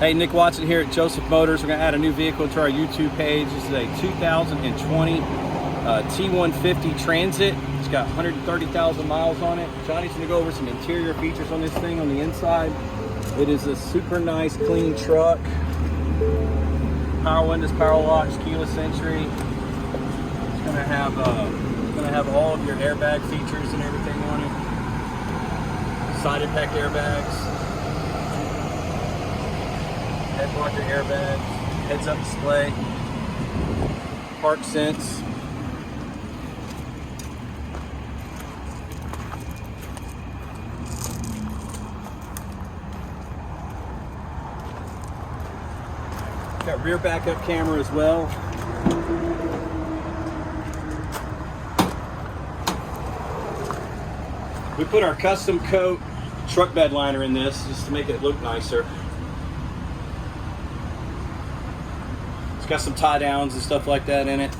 Hey, Nick Watson here at Joseph Motors. We're going to add a new vehicle to our YouTube page. This is a 2020 T-150 Transit. It's got 130,000 miles on it. Johnny's going to go over some interior features on this thing on the inside. It is a super nice, clean truck. Power windows, power locks, keyless entry. It's going to have all of your airbag features and everything on it. Side impact airbags. Head blocker airbags, heads up display, park sense. Got rear backup camera as well. We put our custom coat truck bed liner in this just to make it look nicer. It's got some tie downs and stuff like that in it.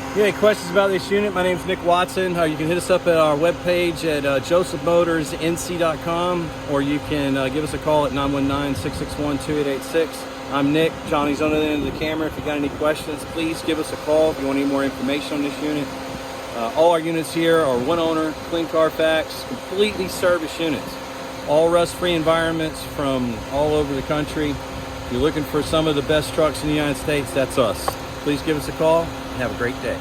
If you have any questions about this unit, my name is Nick Watson. You can hit us up at our webpage at josephmotorsnc.com, or you can give us a call at 919-661-2886. I'm Nick. Johnny's on the other end of the camera. If you got any questions, please give us a call if you want any more information on this unit. All our units here are one owner, clean Carfax, completely serviced units. All rust-free environments from all over the country. If you're looking for some of the best trucks in the United States, that's us. Please give us a call and have a great day.